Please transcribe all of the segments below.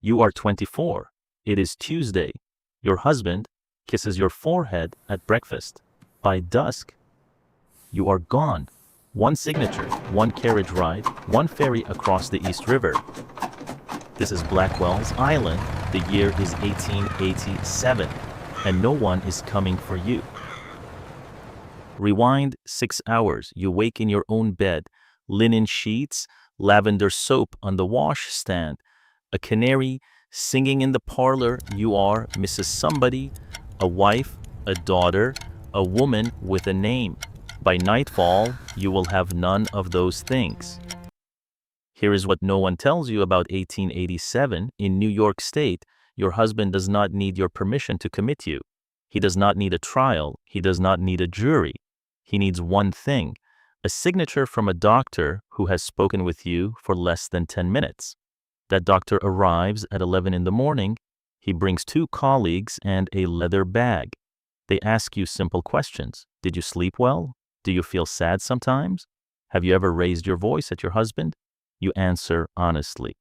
You are 24. It is Tuesday. Your husband kisses your forehead at breakfast. By dusk, you are gone. One signature, one carriage ride, one ferry across the East River. This is Blackwell's Island. The year is 1887, and no one is coming for you. Rewind 6 hours. You wake in your own bed. Linen sheets, lavender soap on the washstand, a canary singing in the parlor. You are Mrs. Somebody, a wife, a daughter, a woman with a name. By nightfall, you will have none of those things. Here is what no one tells you about 1887. In New York State, your husband does not need your permission to commit you. He does not need a trial. He does not need a jury. He needs one thing: a signature from a doctor who has spoken with you for less than 10 minutes. That doctor arrives at 11 in the morning. He brings 2 colleagues and a leather bag. They ask you simple questions. Did you sleep well? Do you feel sad sometimes? Have you ever raised your voice at your husband? You answer honestly.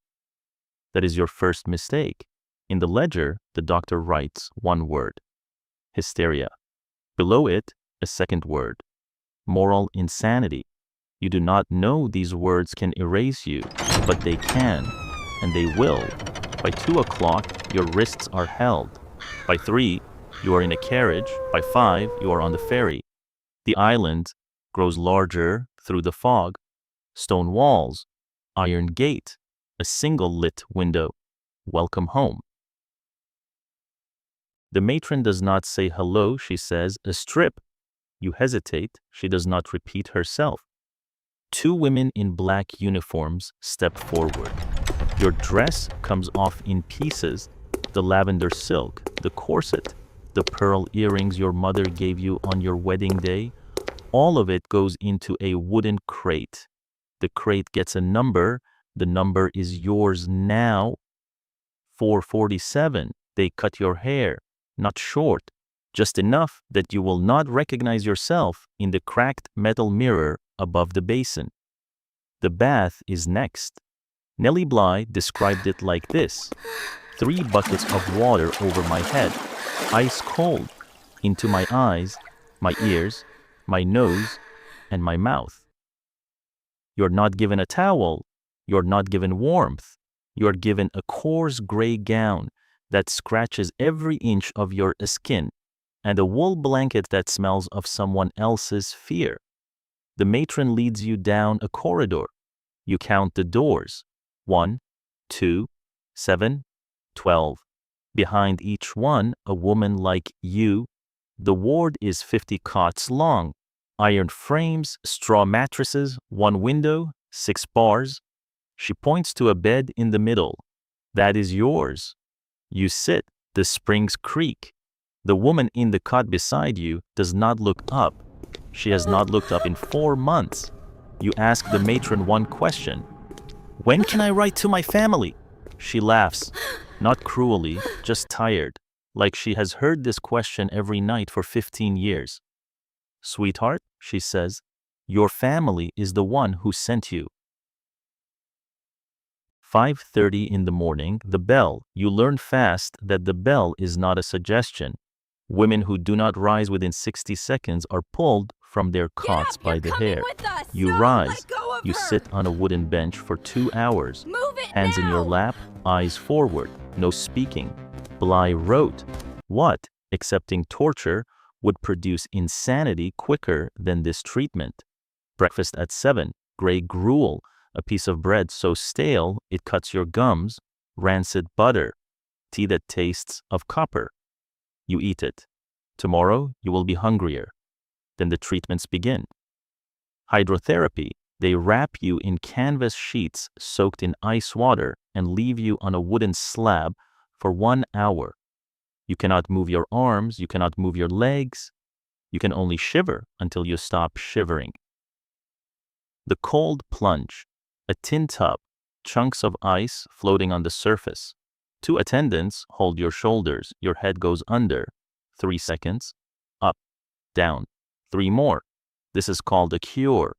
That is your first mistake. In the ledger, the doctor writes one word: hysteria. Below it, a second word: moral insanity. You do not know these words can erase you, but they can, and they will. By 2 o'clock, your wrists are held. By 3, you are in a carriage. By 5, you are on the ferry. The island grows larger through the fog. Stone walls, iron gate, a single lit window. Welcome home. The matron does not say hello. She says, a strip. You hesitate. She does not repeat herself. 2 women in black uniforms step forward. Your dress comes off in pieces. The lavender silk, the corset, the pearl earrings your mother gave you on your wedding day, all of it goes into a wooden crate. The crate gets a number. The number is yours now. 447. They cut your hair, not short, just enough that you will not recognize yourself in the cracked metal mirror above the basin. The bath is next. Nellie Bly described it like this: 3 buckets of water over my head, ice cold, into my eyes, my ears, my nose, and my mouth. You're not given a towel. You're not given warmth. You're given a coarse gray gown that scratches every inch of your skin, and a wool blanket that smells of someone else's fear. The matron leads you down a corridor. You count the doors: 1, 2, 7, 12. Behind each one, a woman like you. The ward is 50 cots long. Iron frames, straw mattresses, 1 window, 6 bars. She points to a bed in the middle. That is yours. You sit. The springs creak. The woman in the cot beside you does not look up. She has not looked up in 4 months. You ask the matron one question: when can I write to my family? She laughs, not cruelly, just tired, like she has heard this question every night for 15 years. Sweetheart, she says, your family is the one who sent you. 5:30 in the morning, the bell. You learn fast that the bell is not a suggestion. Women who do not rise within 60 seconds are pulled from their cots by the hair. You rise. You sit on a wooden bench for 2 hours. Hands in your lap, eyes forward, no speaking. Bly wrote, what, accepting torture, would produce insanity quicker than this treatment? Breakfast at 7, gray gruel, a piece of bread so stale it cuts your gums, rancid butter, tea that tastes of copper. You eat it. Tomorrow you will be hungrier. Then the treatments begin. Hydrotherapy. They wrap you in canvas sheets soaked in ice water and leave you on a wooden slab for 1 hour. You cannot move your arms. You cannot move your legs. You can only shiver until you stop shivering. The cold plunge. A tin tub, chunks of ice floating on the surface. 2 attendants hold your shoulders. Your head goes under. 3 seconds. Up, down. 3 more. This is called a cure.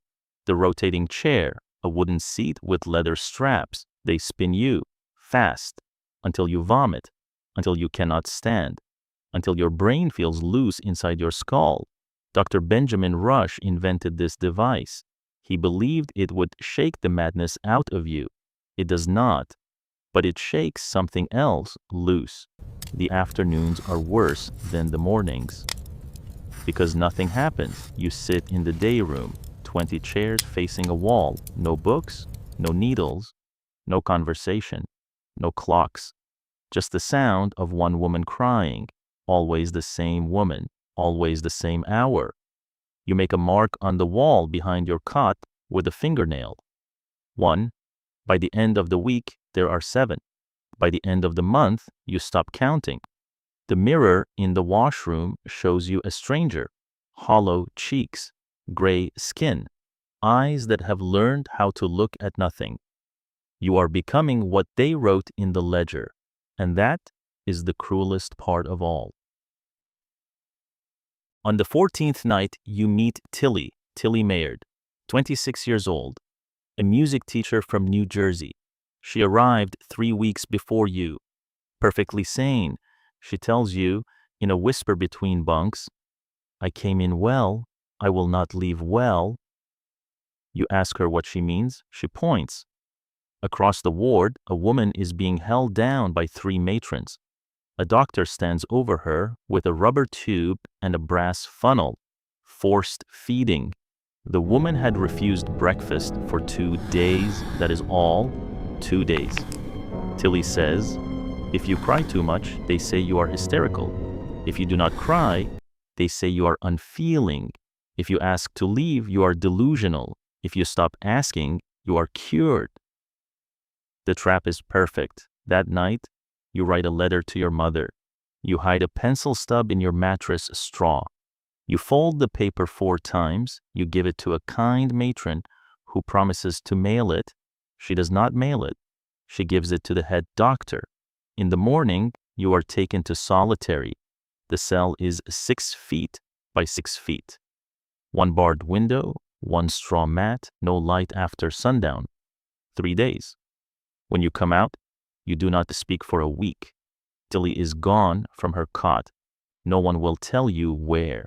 The rotating chair, a wooden seat with leather straps. They spin you fast. until you vomit, until you cannot stand, until your brain feels loose inside your skull. Dr. Benjamin Rush invented this device. He believed it would shake the madness out of you. It does not, but it shakes something else loose. The afternoons are worse than the mornings. Because nothing happens. You sit in the day room, 20 chairs facing a wall, no books, no needles, no conversation, no clocks, just the sound of one woman crying, always the same woman, always the same hour. You make a mark on the wall behind your cot with a fingernail. 1. By the end of the week, there are 7. By the end of the month, you stop counting. The mirror in the washroom shows you a stranger, hollow cheeks, gray skin, eyes that have learned how to look at nothing. You are becoming what they wrote in the ledger, and that is the cruelest part of all. On the 14th night, you meet Tilly Maynard, 26 years old, a music teacher from New Jersey. She arrived 3 weeks before you, perfectly sane. She tells you, in a whisper between bunks, "I came in well, I will not leave well." You ask her what she means. She points. Across the ward, a woman is being held down by 3 matrons. A doctor stands over her with a rubber tube and a brass funnel. Forced feeding. The woman had refused breakfast for 2 days. That is all. 2 days. Tilly says, "If you cry too much, they say you are hysterical. If you do not cry, they say you are unfeeling. If you ask to leave, you are delusional. If you stop asking, you are cured." The trap is perfect. That night, you write a letter to your mother. You hide a pencil stub in your mattress straw. You fold the paper 4 times. You give it to a kind matron who promises to mail it. She does not mail it. She gives it to the head doctor. In the morning, you are taken to solitary. The cell is 6 feet by 6 feet. 1 barred window, 1 straw mat, no light after sundown. 3 days. When you come out, you do not speak for a week. Tilly is gone from her cot. No one will tell you where.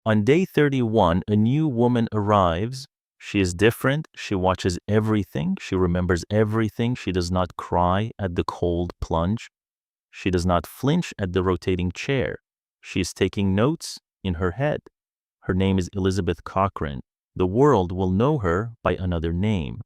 On day 31, a new woman arrives. She is different. She watches everything. She remembers everything. She does not cry at the cold plunge. She does not flinch at the rotating chair. She is taking notes in her head. Her name is Elizabeth Cochran. The world will know her by another name.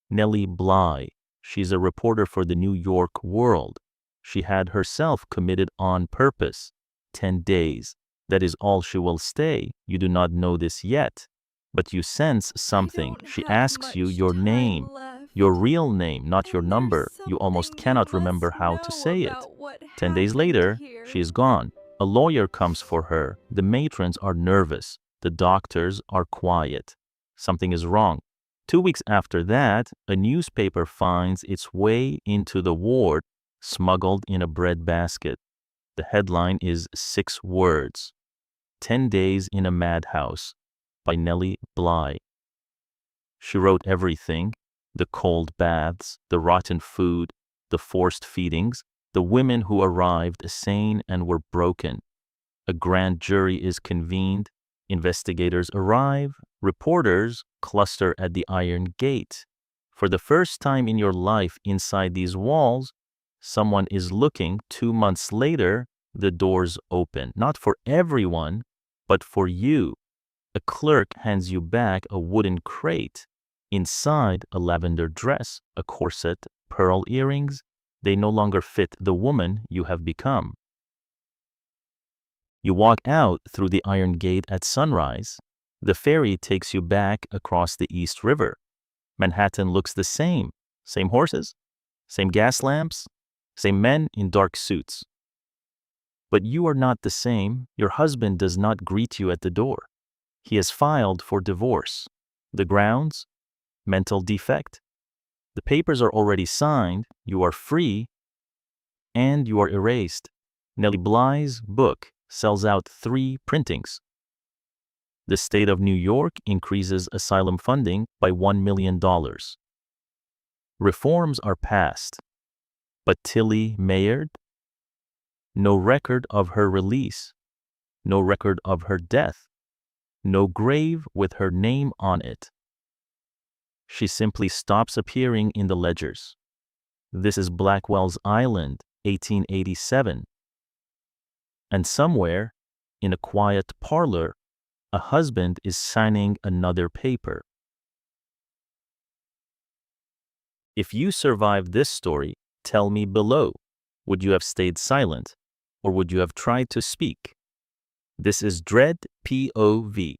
Nellie Bly. She's a reporter for the New York World. She had herself committed on purpose. 10 days. That is all she will stay. You do not know this yet, but you sense something. She asks you your name, your real name, not your number. You almost cannot remember how to say it. 10 days later, she is gone. A lawyer comes for her. The matrons are nervous. The doctors are quiet. Something is wrong. 2 weeks after that, a newspaper finds its way into the ward, smuggled in a bread basket. The headline is 6 words. 10 Days in a Madhouse by Nellie Bly. She wrote everything: the cold baths, the rotten food, the forced feedings, the women who arrived sane and were broken. A grand jury is convened. Investigators arrive. Reporters cluster at the iron gate. For the first time in your life inside these walls, someone is looking. 2 months later, the doors open. Not for everyone, but for you. A clerk hands you back a wooden crate. Inside, a lavender dress, a corset, pearl earrings. They no longer fit the woman you have become. You walk out through the iron gate at sunrise. The ferry takes you back across the East River. Manhattan looks the same. Same horses, same gas lamps, same men in dark suits. But you are not the same. Your husband does not greet you at the door. He has filed for divorce. The grounds? Mental defect. The papers are already signed. You are free, and you are erased. Nellie Bly's book sells out 3 printings. The state of New York increases asylum funding by $1 million. Reforms are passed. But Tilly Mayard? No record of her release. No record of her death. No grave with her name on it. She simply stops appearing in the ledgers. This is Blackwell's Island, 1887. And somewhere, in a quiet parlor, a husband is signing another paper. If you survived this story, tell me below. Would you have stayed silent, or would you have tried to speak? This is DREAD POV.